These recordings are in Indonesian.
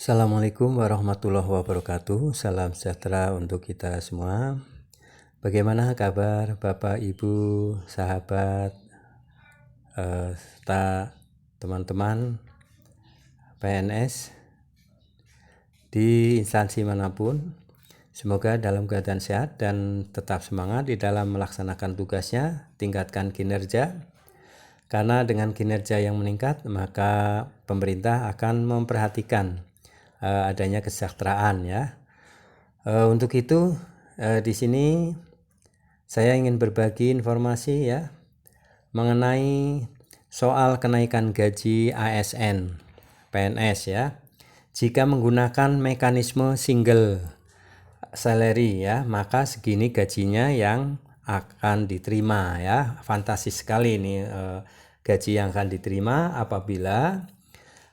Assalamualaikum warahmatullahi wabarakatuh. Salam sejahtera untuk kita semua. Bagaimana kabar Bapak, Ibu, sahabat, serta teman-teman PNS di instansi manapun? Semoga dalam keadaan sehat dan tetap semangat di dalam melaksanakan tugasnya, tingkatkan kinerja. Karena dengan kinerja yang meningkat, maka pemerintah akan memperhatikan adanya kesejahteraan ya. Untuk itu di sini saya ingin berbagi informasi ya mengenai soal kenaikan gaji ASN PNS ya. Jika menggunakan mekanisme single salary ya, maka segini gajinya yang akan diterima ya. Fantastis sekali ini gaji yang akan diterima apabila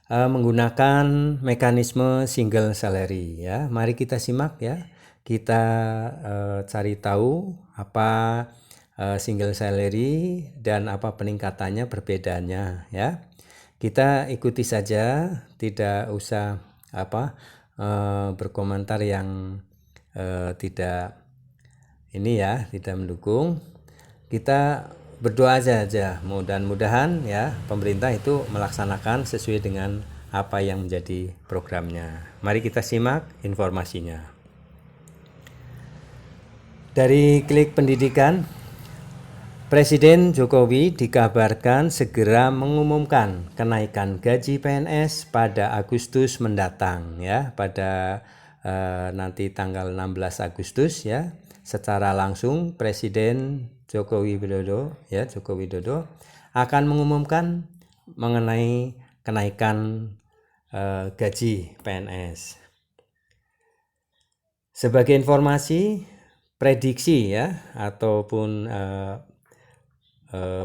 menggunakan mekanisme single salary ya. Mari kita simak ya. Kita cari tahu apa single salary dan apa peningkatannya, perbedaannya ya. Kita ikuti saja, tidak usah berkomentar yang tidak tidak mendukung. Kita berdoa saja, mudah-mudahan ya pemerintah itu melaksanakan sesuai dengan apa yang menjadi programnya. Mari kita simak informasinya. Dari Klik Pendidikan, Presiden Jokowi dikabarkan segera mengumumkan kenaikan gaji PNS pada Agustus mendatang ya, pada nanti tanggal 16 Agustus ya. Secara langsung Presiden Joko Widodo akan mengumumkan mengenai kenaikan gaji PNS. Sebagai informasi, prediksi ya ataupun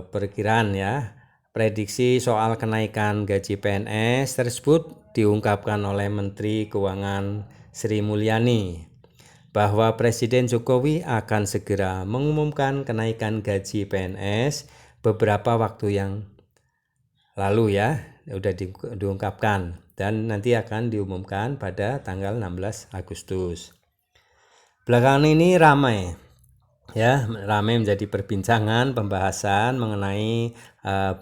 perkiraan ya, prediksi soal kenaikan gaji PNS tersebut diungkapkan oleh Menteri Keuangan Sri Mulyani bahwa Presiden Jokowi akan segera mengumumkan kenaikan gaji PNS beberapa waktu yang lalu ya, sudah diungkapkan dan nanti akan diumumkan pada tanggal 16 Agustus. Belakangan ini ramai menjadi perbincangan, pembahasan mengenai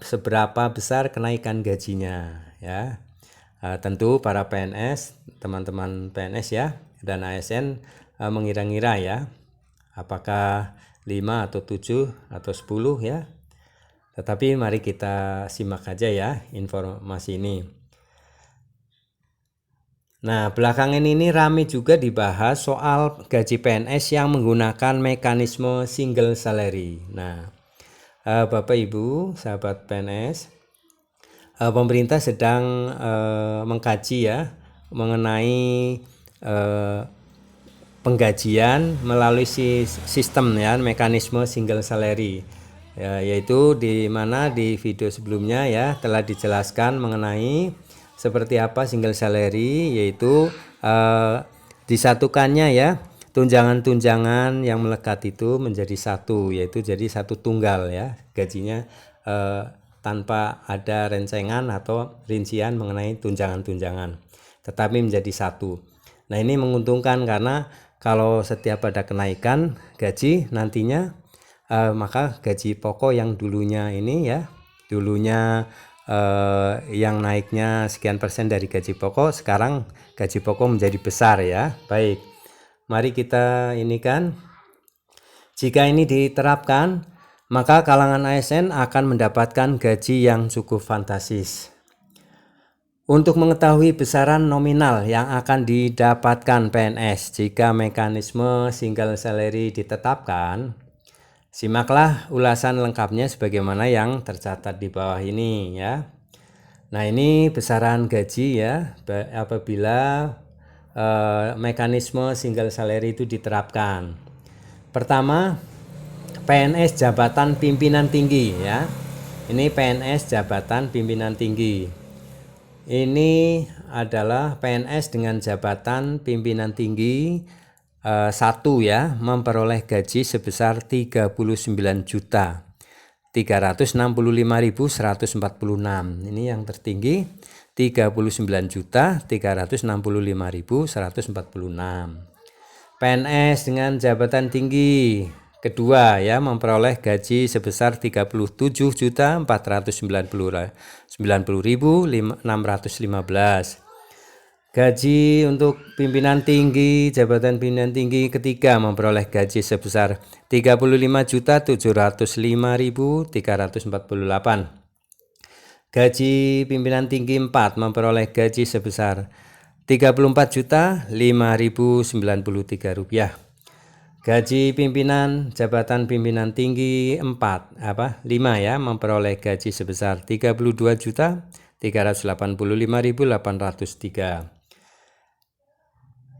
seberapa besar kenaikan gajinya ya. Tentu para PNS, teman-teman PNS ya dan ASN mengira-ngira ya apakah 5 atau 7 atau 10 ya. Tetapi mari kita simak aja ya informasi ini. Nah, belakangan ini ramai juga dibahas soal gaji PNS yang menggunakan mekanisme single salary. Nah, Bapak Ibu, sahabat PNS, pemerintah sedang mengkaji ya mengenai penggajian melalui sistem ya, mekanisme single salary ya, yaitu di mana di video sebelumnya ya telah dijelaskan mengenai seperti apa single salary, yaitu disatukannya ya tunjangan-tunjangan yang melekat itu menjadi satu, yaitu jadi satu tunggal ya gajinya tanpa ada rencengan atau rincian mengenai tunjangan-tunjangan, tetapi menjadi satu. Nah, ini menguntungkan karena kalau setiap ada kenaikan gaji nantinya maka gaji pokok yang dulunya yang naiknya sekian persen dari gaji pokok, sekarang gaji pokok menjadi besar ya. Baik, mari kita jika ini diterapkan maka kalangan ASN akan mendapatkan gaji yang cukup fantastis. Untuk mengetahui besaran nominal yang akan didapatkan PNS jika mekanisme single salary ditetapkan, simaklah ulasan lengkapnya sebagaimana yang tercatat di bawah ini ya. Nah, ini besaran gaji ya apabila mekanisme single salary itu diterapkan. Pertama, PNS jabatan pimpinan tinggi ya. Ini PNS jabatan pimpinan tinggi. Ini adalah PNS dengan jabatan pimpinan tinggi 1 ya, memperoleh gaji sebesar 39.365.146. Ini yang tertinggi. 39.365.146. PNS dengan jabatan tinggi kedua ya memperoleh gaji sebesar 37.490.615. Gaji untuk pimpinan tinggi, jabatan pimpinan tinggi ketiga memperoleh gaji sebesar 35.705.348. Gaji pimpinan tinggi 4 memperoleh gaji sebesar 34.005.093 rupiah. Gaji pimpinan jabatan pimpinan tinggi 5 ya memperoleh gaji sebesar 32.385.803.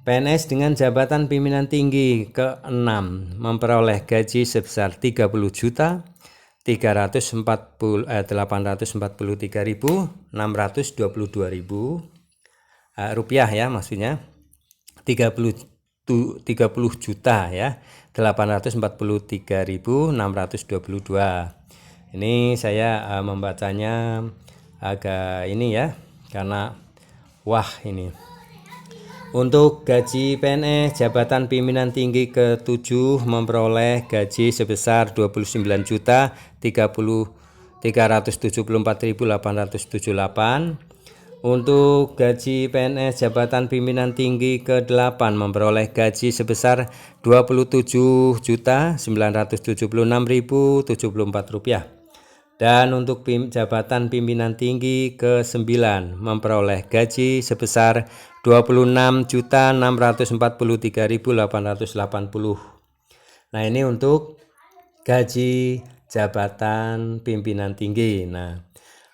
PNS dengan jabatan pimpinan tinggi ke-6 memperoleh gaji sebesar 30.843.622 rupiah ya, maksudnya 30 juta ya 843.622. Ini saya membacanya agak ini ya, karena wah ini. Untuk gaji PNS jabatan pimpinan tinggi ke-7 memperoleh gaji sebesar 29.374.878. Untuk gaji PNS jabatan pimpinan tinggi ke-8 memperoleh gaji sebesar 27.976.074 rupiah. Dan untuk jabatan pimpinan tinggi ke-9 memperoleh gaji sebesar 26.643.880. Nah, ini untuk gaji jabatan pimpinan tinggi. Nah,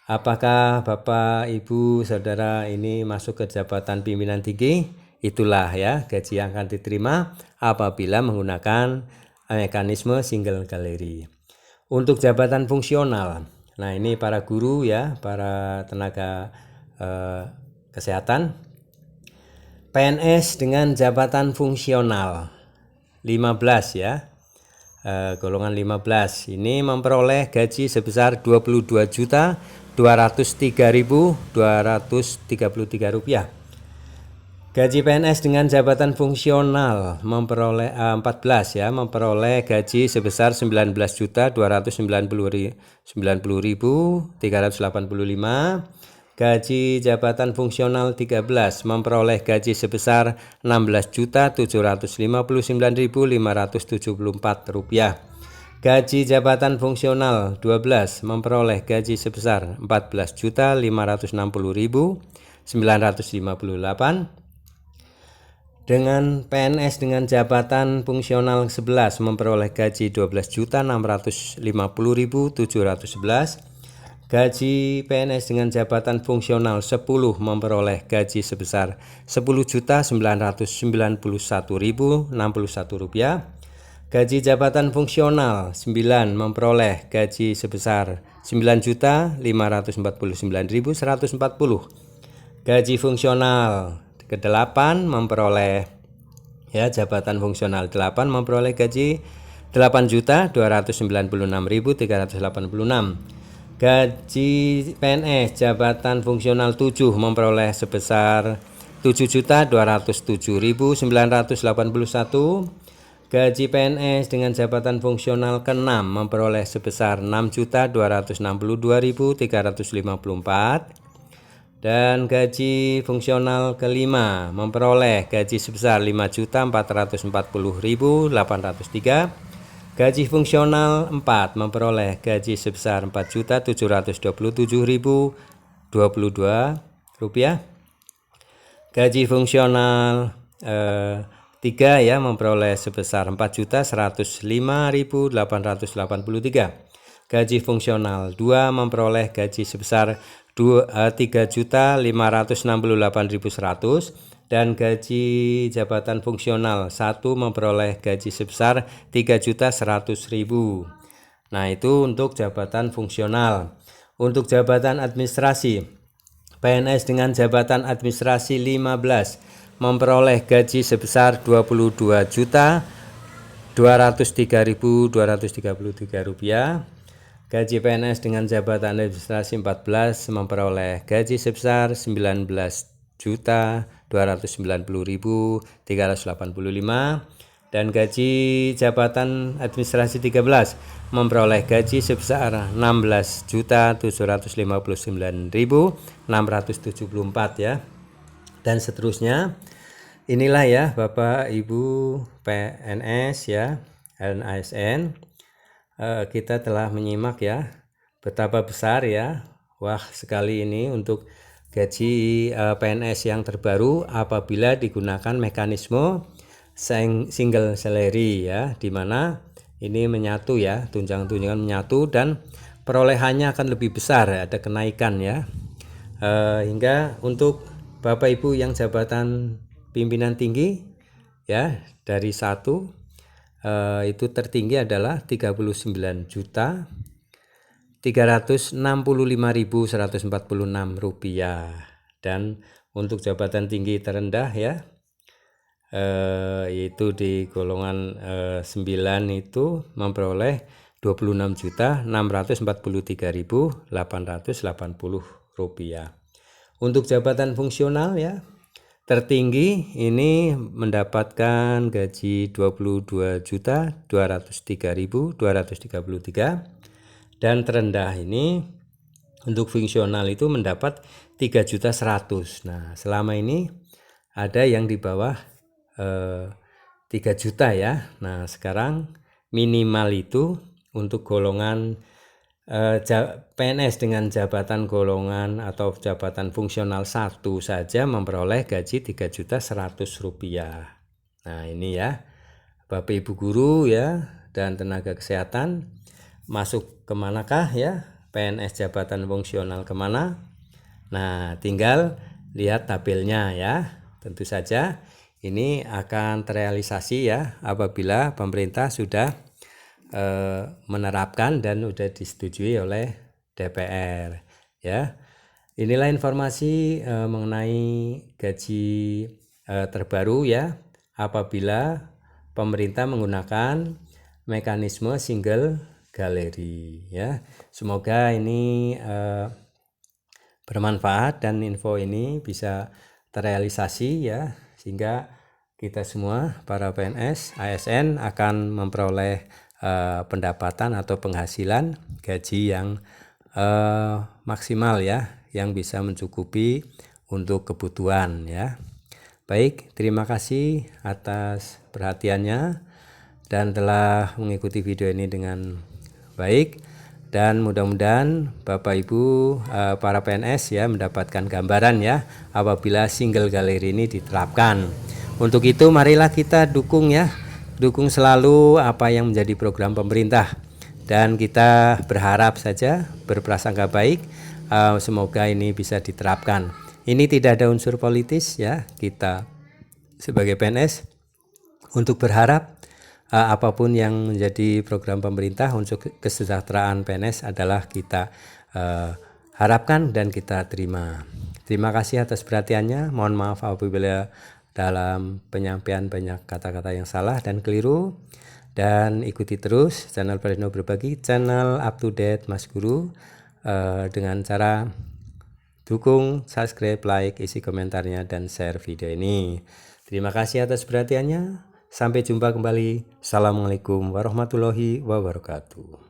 apakah Bapak, Ibu, Saudara ini masuk ke jabatan pimpinan tinggi? Itulah ya gaji yang akan diterima apabila menggunakan mekanisme single gallery. Untuk jabatan fungsional, nah ini para guru ya, para tenaga kesehatan. PNS dengan jabatan fungsional 15 ya, golongan 15 ini memperoleh gaji sebesar 22.203.233 rupiah. Gaji PNS dengan jabatan fungsional memperoleh 14 ya, memperoleh gaji sebesar 19.290.385. Gaji jabatan fungsional 13 memperoleh gaji sebesar 16.759.574 rupiah. Gaji jabatan fungsional 12 memperoleh gaji sebesar 14.560.958. Dengan PNS dengan jabatan fungsional 11 memperoleh gaji 12.950.711. Gaji PNS dengan jabatan fungsional 10 memperoleh gaji sebesar 10.991.061 rupiah. Gaji jabatan fungsional 9 memperoleh gaji sebesar 9.549.140. Gaji fungsional ke-8 memperoleh ya, jabatan fungsional 8 memperoleh gaji 8.296.386. Gaji PNS jabatan fungsional 7 memperoleh sebesar 7.207.981. Gaji PNS dengan jabatan fungsional ke-6 memperoleh sebesar 6.262.354. Dan gaji fungsional ke-5 memperoleh gaji sebesar 5.440.803. Gaji fungsional 4 memperoleh gaji sebesar 4.727.022 rupiah. Gaji fungsional 3 ya memperoleh sebesar 4.105.883. Gaji fungsional 2 memperoleh gaji sebesar 3.568.100 dan gaji jabatan fungsional 1 memperoleh gaji sebesar 3.100.000. Nah, itu untuk jabatan fungsional. Untuk jabatan administrasi, PNS dengan jabatan administrasi 15 memperoleh gaji sebesar 22.203.233 rupiah. gaji PNS dengan jabatan administrasi 14 memperoleh gaji sebesar 19.290.385 dan gaji jabatan administrasi 13 memperoleh gaji sebesar 16.759.674 ya, dan seterusnya. Inilah ya Bapak Ibu PNS ya dan ASN, kita telah menyimak ya betapa besar ya, wah sekali ini untuk gaji PNS yang terbaru apabila digunakan mekanisme single salary ya, dimana ini menyatu ya, tunjangan-tunjangan menyatu dan perolehannya akan lebih besar, ada kenaikan ya, hingga untuk Bapak Ibu yang jabatan pimpinan tinggi ya dari 1 itu tertinggi adalah 39.365.146 rupiah, dan untuk jabatan tinggi terendah ya yaitu di golongan 9 itu memperoleh 26.643.880 rupiah. Untuk jabatan fungsional ya tertinggi ini mendapatkan gaji 22.203.233 dan terendah ini untuk fungsional itu mendapat 3.100.000. Nah, selama ini ada yang di bawah 3 juta ya. Nah, sekarang minimal itu untuk golongan PNS dengan jabatan golongan atau jabatan fungsional 1 saja memperoleh gaji 3.100.000 rupiah. Nah, ini ya Bapak Ibu guru ya dan tenaga kesehatan, masuk kemanakah ya PNS jabatan fungsional kemana? Nah, tinggal lihat tabelnya ya. Tentu saja ini akan terrealisasi ya apabila pemerintah sudah menerapkan dan sudah disetujui oleh DPR ya. Inilah informasi mengenai gaji terbaru ya apabila pemerintah menggunakan mekanisme single gallery ya. Semoga ini bermanfaat dan info ini bisa terrealisasi ya, sehingga kita semua para PNS ASN akan memperoleh pendapatan atau penghasilan gaji yang maksimal ya, yang bisa mencukupi untuk kebutuhan ya. Baik, terima kasih atas perhatiannya dan telah mengikuti video ini dengan baik, dan mudah-mudahan Bapak Ibu para PNS ya mendapatkan gambaran ya apabila single gallery ini diterapkan. Untuk itu marilah kita dukung ya, dukung selalu apa yang menjadi program pemerintah, dan kita berharap saja, berprasangka baik, semoga ini bisa diterapkan. Ini tidak ada unsur politis ya, kita sebagai PNS untuk berharap apapun yang menjadi program pemerintah untuk kesejahteraan PNS adalah kita harapkan dan kita terima. Terima kasih atas perhatiannya. Mohon maaf apabila dalam penyampaian banyak kata-kata yang salah dan keliru, dan ikuti terus channel Prasetyo Berbagi, channel up to date Mas Guru, dengan cara dukung, subscribe, like, isi komentarnya, dan share video ini. Terima kasih atas perhatiannya. Sampai jumpa kembali. Assalamualaikum warahmatullahi wabarakatuh.